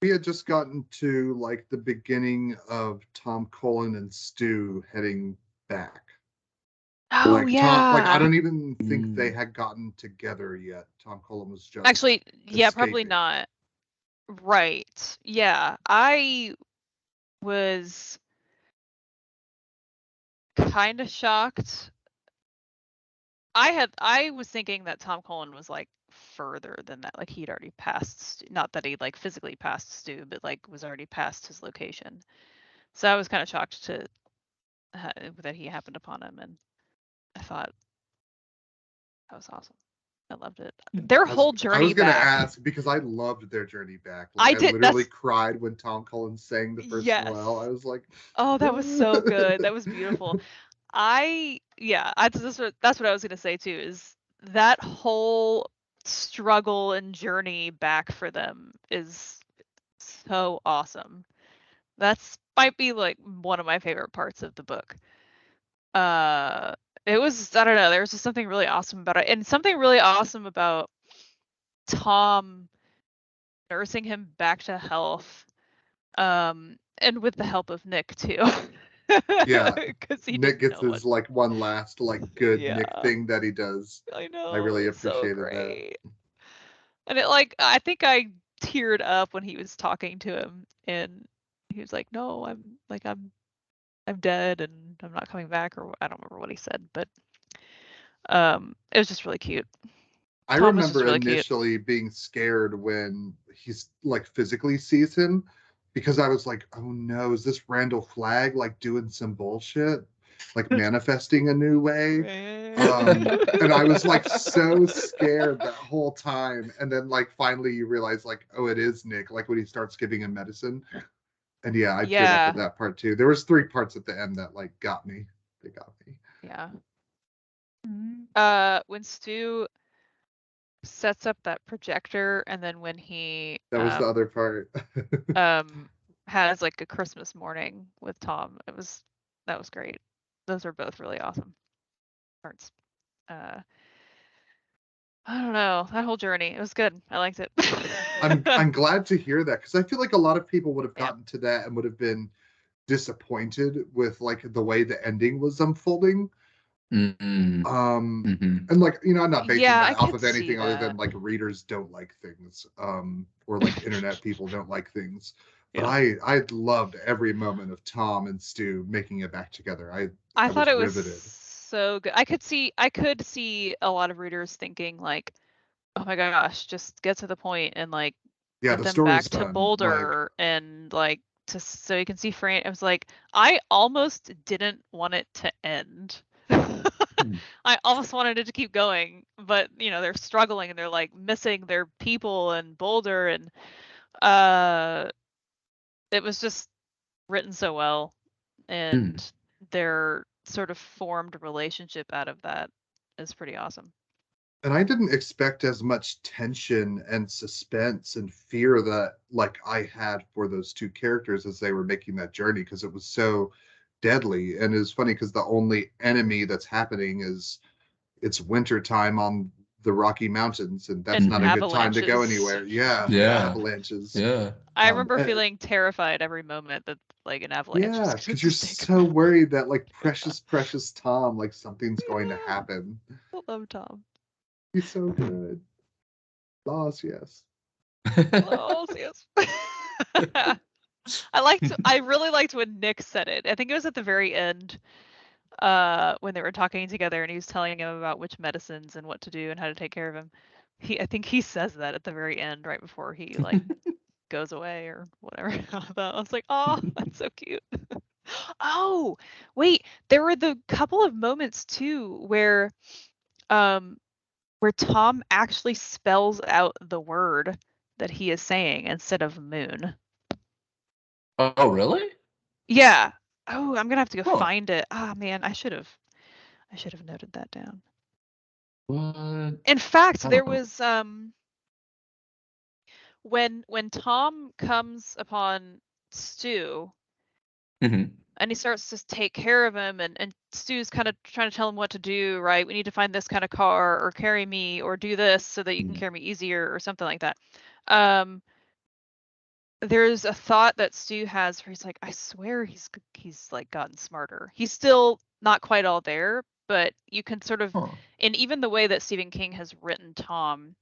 We had just gotten to like the beginning of Tom Cullen and Stu heading back. oh Like I yeah. don't even think they Mm. had gotten together yet. Tom Cullen was just Actually, yeah, probably escaping. not. Right. Yeah. I was kind of shocked. I was thinking that Tom Cullen was like further than that. Like he'd already passed, not that he like physically passed Stu, but like was already past his location. So I was kind of shocked that he happened upon him, and I thought that was awesome. I loved it. Their I was whole I journey was gonna back. ask because I loved their journey back. Like I I did. literally That's cried when Tom Cullen sang the first Noel. I yes. was like, Oh, that was so good. That was beautiful. That's what I was gonna say too, is that whole struggle and journey back for them is so awesome. That's might be like one of my favorite parts of the book. Uh it was, I don't know, there was just something really awesome about it, and something really awesome about Tom nursing him back to health, and with the help of Nick too. yeah. Because he Nick didn't gets know what. his like one last like good Nick Yeah. thing that he does. I I know, really it's so appreciated that. great. And it like, I think I teared up when he was talking to him and he was like, "No, I'm dead and I'm not coming back," or I don't remember what he said, but it was just really cute. I Tom was just remember really cute. initially being scared when he's like physically sees him because I was like, oh no, is this Randall Flagg like doing some bullshit? Like manifesting a new way? And I was like so scared that whole time. And then like finally you realize like, oh, it is Nick, like when he starts giving him medicine. And yeah, I teared up at Yeah, that part too. There was 3 parts at the end that like got me. They got me. yeah. When Stu sets up that projector, and then when he That was the other part. has like a Christmas morning with Tom, that was great. Those are both really awesome parts. I don't know, that whole journey, it was good. I liked it. I'm glad to hear that because I feel like a lot of people would have Yeah. gotten to that and would have been disappointed with like the way the ending was unfolding. Mm-hmm. And like, you know, I'm not basing Yeah, I that off could of see anything other that. than like readers don't like things, or like internet people don't like things. But Yeah. I loved every moment of Tom and Stu making it back together. I I thought was it was riveted. so good. I could see a lot of readers thinking like, oh my gosh, just get to the point and like Yeah, get the them story's back to done. Like, Boulder and like to so you can see Fran. I was like, I almost didn't want it to end. I almost wanted it to keep going, but you know, they're struggling and they're like missing their people and Boulder, and uh it was just written so well, and their sort of formed relationship out of that is pretty awesome. and I didn't expect as much tension and suspense and fear that like I had for those 2 characters as they were making that journey because it was so deadly. And it's funny because the only enemy that's happening is it's winter time on the Rocky Mountains, and that's And not a good time to go avalanches. anywhere. Yeah, Yeah. avalanches. Yeah. I remember And- feeling terrified every moment that like an avalanche was yeah, gonna because you're just take so him out. worried that like precious Tom, like something's going to happen. I love Tom. He's so good. Lost, yes. Oh, yes. I really liked when Nick said it. I think it was at the very end, when they were talking together and he was telling him about which medicines and what to do and how to take care of him. I think he says that at the very end, right before he like goes away or whatever. I was like, oh, that's so cute. Oh, wait, there were the couple of moments too um where Tom actually spells out the word that he is saying instead of moon. Oh, really? Yeah. Oh, I'm gonna have to go Huh. find it. Ah, man, I should have noted that down. What? In fact, I there don't know. was when Tom comes upon Stu Mhm. and he starts to take care of him, and Stu's kind of trying to tell him what to do, right? We need to find this kind of car or carry me or do this so that you can Mhm. carry me easier or something like that. Um there's a thought that Stu has where he's like, I swear he's like gotten smarter. He's still not quite all there, but you can sort of, Huh. and even the way that Stephen King has written Tom,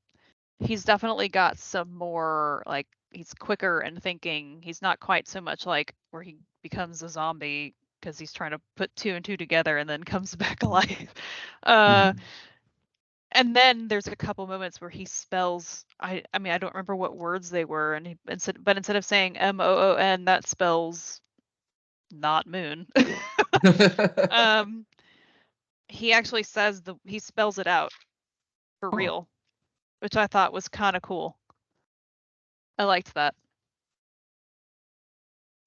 he's definitely got some more like he's quicker in thinking. He's not quite so much like where he becomes a zombie because he's trying to put 2 and 2 together and then comes back alive. Uh, Mhm. and then there's a couple moments where he spells I mean I don't remember what words they were, and instead of saying MOON, that spells not moon. um he actually says he spells it out for Huh. real, which I thought was kind of cool. I liked that.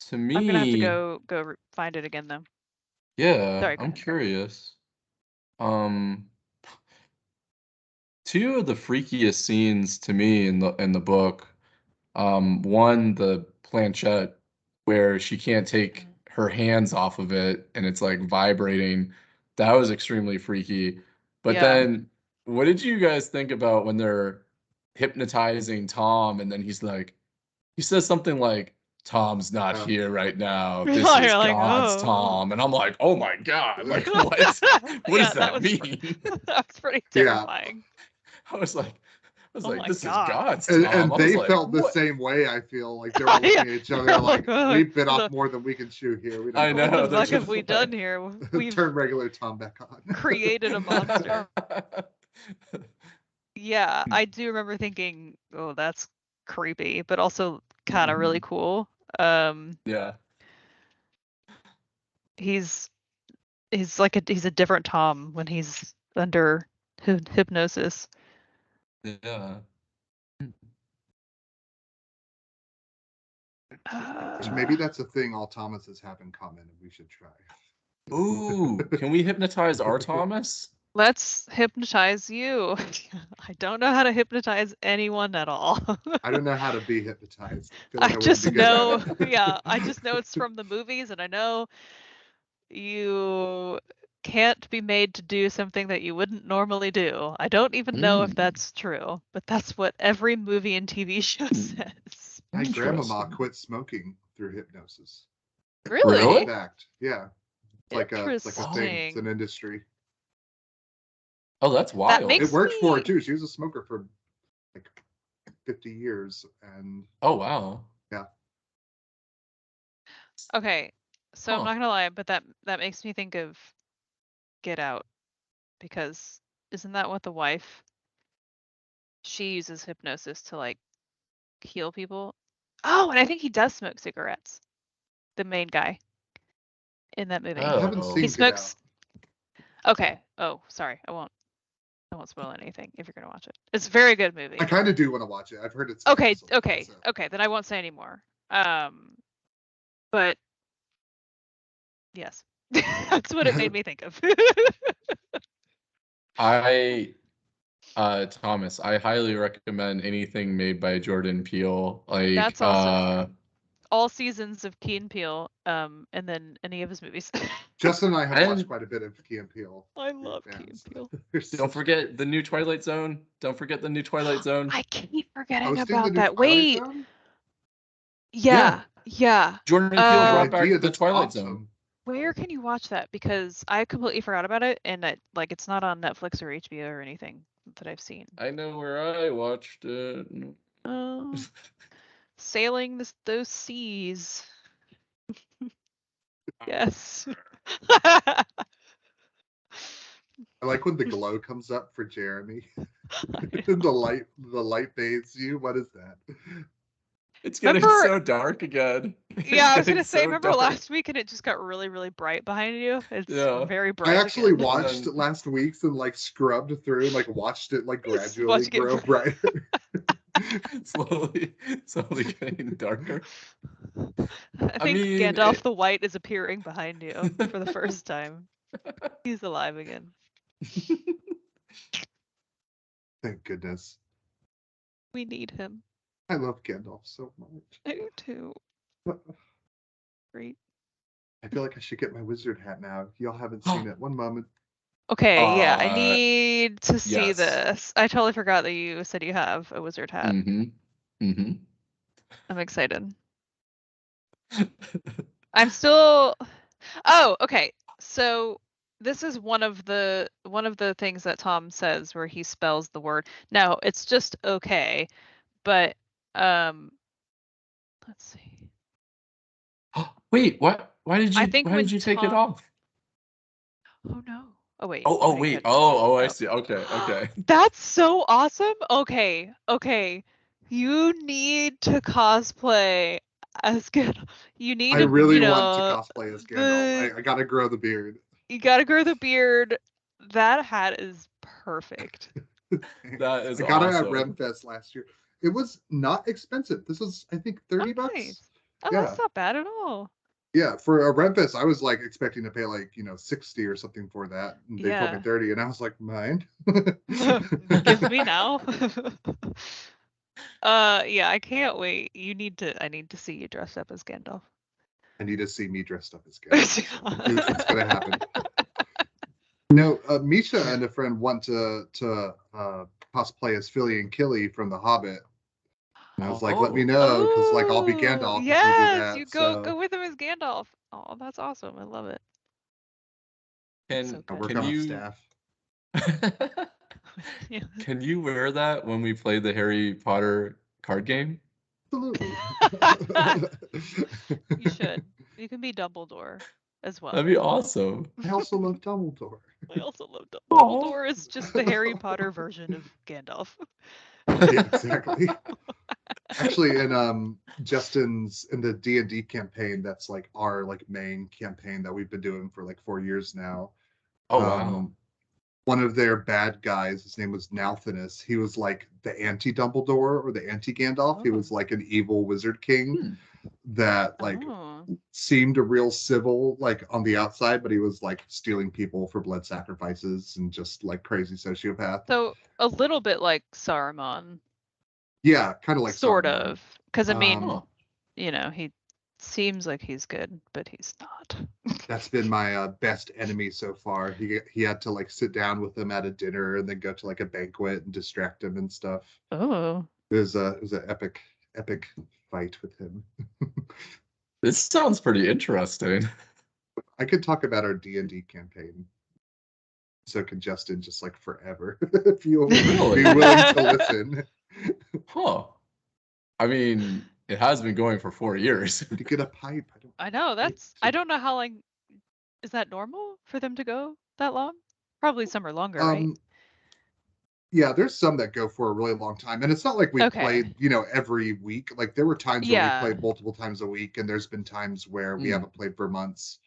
To I'm gonna have to me, go find it again though. yeah, Sorry, go I'm ahead. curious. Um, Two of the freakiest scenes to me in the book. One, the planchette where she can't take her hands off of it and it's like vibrating. That was extremely freaky. But Yeah. then, what did you guys think about when they're hypnotizing Tom and then he says something like, Tom's not Oh. here right now. You're This is like, God's oh. Tom. And I'm like, oh my God, like what? What Yeah, does that mean? that was pretty Yeah, terrifying. I was like, Oh my this is god. God's Tom. and I was they like, felt the what? same way. I feel like they're all Yeah. looking at each other I'm like, like oh, we've bit what off the more than we can chew here. We don't I know what know. to They're fuck have just do. we done here? We've Turn regular Tom back on. created a monster. Yeah, I do remember thinking, oh, that's creepy, but also kind of really cool. Yeah. He's like he's a different Tom when he's under hypnosis. Yeah. So maybe that's a thing all Thomases have in common, and we should try. Ooh, can we hypnotize our Thomas? Let's hypnotize you. I don't know how to hypnotize anyone at all. I don't know how to be hypnotized. I feel I like I wouldn't be just good know, at it. yeah, I just know it's from the movies, and I know you can't be made to do something that you wouldn't normally do. I don't even know if that's true, but that's what every movie and TV show says. My grandmama Interesting. quit smoking through hypnosis. Really? In fact, yeah. It's like a thing. It's an industry. Oh, that's That wild. It makes worked for her me. too. She was a smoker for like 50 years, and Oh, wow. yeah. Okay, so I'm Huh. not gonna lie, but that makes me think of Get Out, because isn't that what the wife, she uses hypnosis to like heal people? Oh, and I think he does smoke cigarettes. The main guy in that movie. I haven't Oh. He seen Get Out. smokes. Okay. Oh, sorry. I won't spoil anything if you're gonna watch it. It's a very good movie. I kind of do want to watch it. I've heard it's Okay, excellent, okay, so. okay. Then I won't say anymore. But yes, that's what it made me think of. Thomas, I highly recommend anything made by Jordan Peele. Like, That's also true. All seasons of Key and Peele, and then any of his movies. Justin and I have watched And- quite a bit of Key and Peele. I love Key and Peele. don't forget the new Twilight Zone. Don't forget the new Twilight Zone. I keep forgetting Hosting the about new that. Twilight Wait. Zone? Yeah. Jordan Peele No brought back idea. the That's Twilight awesome. Zone. Where can you watch that? Because I completely forgot about it, and it's not on Netflix or HBO or anything that I've seen. I know where I watched it. Sailing those seas. Yes. I like when the glow comes up for Jeremy. the light bathes you. What is that? It's getting so dark again. Yeah, I was gonna say, remember last week and it just got really, really bright behind you? It's very bright. I actually again. watched last week's and like scrubbed through and like watched it like gradually grow brighter. slowly getting darker. I think Gandalf the White is appearing behind you for the first time. He's alive again. Thank goodness. We need him. I love Gandalf so much. I do too. Great. I feel like I should get my wizard hat now. Y'all haven't seen it. One moment. Okay, yeah, I need to see this. I totally forgot that you said you have a wizard hat. I'm excited. I'm still. Oh, okay. So this is one of the things that Tom says where he spells the word. Now it's just okay, but let's see. Wait, what? Why did you take it off? Oh no. Oh wait. Oh wait. Oh, I see. Okay. That's so awesome. Okay. You need to cosplay as Gandalf. You need I to, really want to cosplay as Gandalf. I gotta grow the beard. You gotta grow the beard. That hat is perfect. That is I got awesome. it at Remfest last year. It was not expensive. This was, I think, $30. Nice. Oh, that's not bad at all. Yeah, for a Remfest, I was like expecting to pay like 60 or something for that. And they told me 30, and I was like, mind? Give me now. Yeah, I can't wait. I need to see you dressed up as Gandalf. I need to see me dressed up as Gandalf. It's gonna happen. Misha and a friend want to cosplay as Philly and Killy from The Hobbit. And I was like, let me know, because like I'll be Gandalf. Yes, you go with him as Gandalf. Oh, that's awesome. I love it. I work on a staff. Can you wear that when we play the Harry Potter card game? Absolutely. You should. You can be Dumbledore. as well. That'd be awesome. I also love Dumbledore. I also love Aw. Dumbledore. Is just the Harry Potter version of Gandalf. Yeah, exactly. Actually, in Justin's in the D&D campaign, that's like our like main campaign that we've been doing for like 4 years now. Oh wow. One of their bad guys, his name was Nalthinus. He was like the anti-Dumbledore or the anti-Gandalf. He was like an evil wizard king Hmm. that like Oh. seemed a real civil like on the outside, but he was like stealing people for blood sacrifices and just like crazy sociopath. So a little bit like Saruman, Yeah, kind of like sort Saruman. of. Because I mean, Oh. he seems like he's good, but he's not. That's been my best enemy so far. He had to like sit down with him at a dinner and then go to like a banquet and distract him and stuff. Oh. It was an epic fight with him. This sounds pretty interesting. I could talk about our D&D campaign. So can Justin just like forever if you'll Really? be willing to listen. Huh. I mean, it has been going for 4 years. To get a pipe. I know, I don't know how long. Is that normal for them to go that long? Probably some are longer, right? Yeah, there's some that go for a really long time. And it's not like we Okay. played, every week. Like there were times where we Yeah. played multiple times a week, and there's been times where we Hmm. haven't played for months.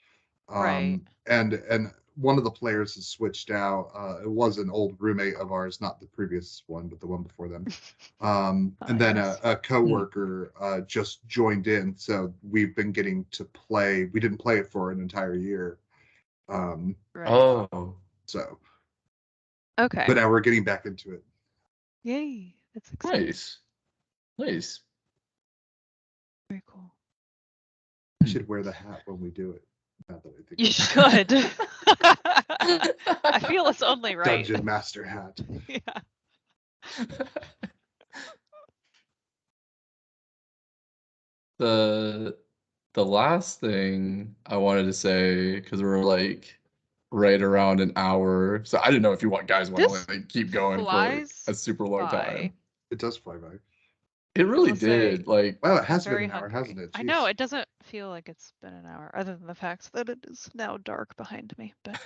Right. And one of the players has switched out. It was an old roommate of ours, not the previous one, but the one before them. And then Nice. a coworker just joined in, so we've been getting to play. We didn't play it for an entire year. Right. Oh. So, Okay. but now we're getting back into it. Yay. That's exciting. Nice. Nice. Very cool. I should wear the hat when we do it. Now that I think You about it. should. I feel it's only right. Dungeon Master hat. Yeah. The last thing I wanted to say, because we're like right around an hour, so I didn't know if you guys want This to like keep going for flies a super long by. time. It does fly by. It really I'll say- did. Like, Wow, it I'm has been very an hour, hungry. hasn't it? I know, Jeez. it doesn't feel like it's been an hour, other than the fact that it is now dark behind me, but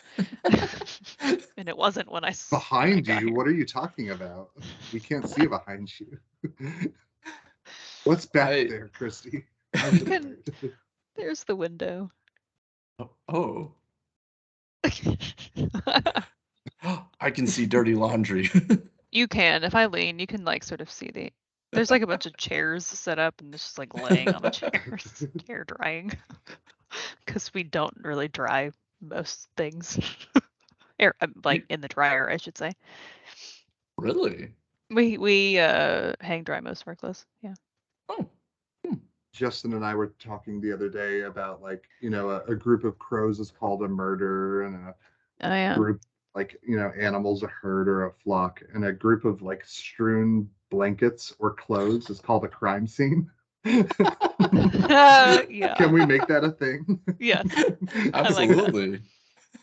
and it wasn't when I Behind got you? here. What are you talking about? We can't see behind you. What's back I- there, Christy? You can. There's the window. oh, I can see dirty laundry. You can, if I lean, you can like sort of see the. There's like a bunch of chairs set up, and it's just like laying on the chairs, hair drying, because we don't really dry most things, or like in the dryer, I should say. Really? We hang dry most of our clothes. Yeah. Oh. Justin and I were talking the other day about like, a group of crows is called a murder, and a Oh yeah. group like, animals a herd or a flock, and a group of like strewn blankets or clothes is called a crime scene. Yeah. Can we make that a thing? Yes. Absolutely.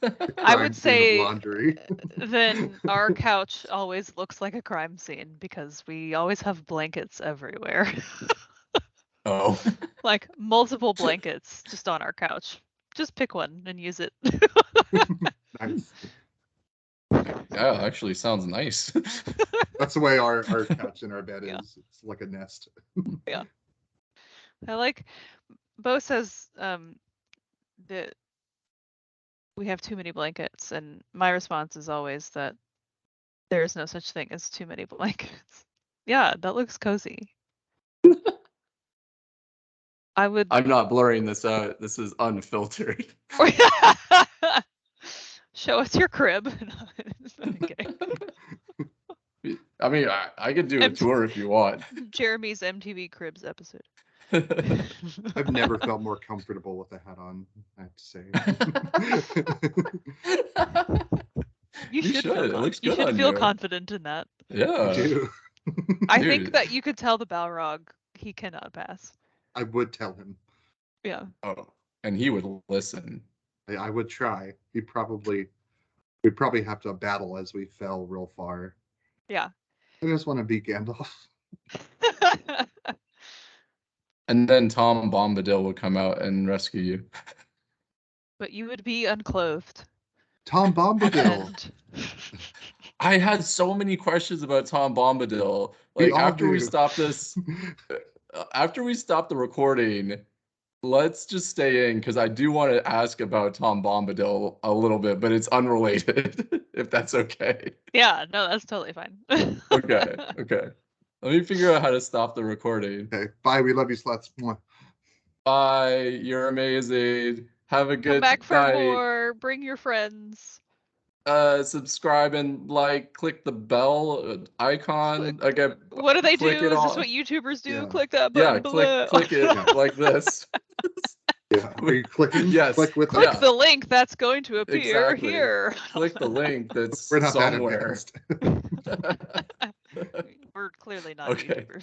I would Crime scene of say laundry. then our couch always looks like a crime scene because we always have blankets everywhere. Oh. Like multiple blankets just on our couch. Just pick one and use it. Nice. Yeah, actually sounds nice. That's the way our couch in our bed Yeah. is. It's like a nest. Yeah. I like Bo says that we have too many blankets, and my response is always that there is no such thing as too many blankets. Yeah, that looks cozy. I would I'm not blurring this out. This is unfiltered. show us your crib. I'm kidding. I mean, I could do a tour if you want. Jeremy's MTV Cribs episode. I've never felt more comfortable with a hat on, I have to say. You should feel It looks you good should on feel you. confident in that. I Yeah. do. I think Dude. that you could tell the Balrog he cannot pass. I would tell him. Yeah. Oh, and he would listen. I would try. We'd probably have to battle as we fell real far. Yeah. I just want to beat Gandalf. And then Tom Bombadil would come out and rescue you. But you would be unclothed. Tom Bombadil. And I had so many questions about Tom Bombadil. We Like all after we do. stop this, after we stop the recording, let's just stay in because I do want to ask about Tom Bombadil a little bit, but it's unrelated, if that's okay. yeah, no, that's totally fine. Okay, okay. Let me figure out how to stop the recording. Okay, bye. We love you, sluts. Mwah. Bye. You're amazing. Have a Come good back for night. more. Bring your friends. Subscribe and like, click the bell icon. Again, What do they do? click it Is this on. what YouTubers do? Yeah. Click that Yeah, button below. click it Yeah. like this. Yeah. Are you clicking? Yes. Click with Click us. the link that's going to appear Exactly. here. Click the link that's We're not that somewhere. advanced. We're clearly not Okay. YouTubers.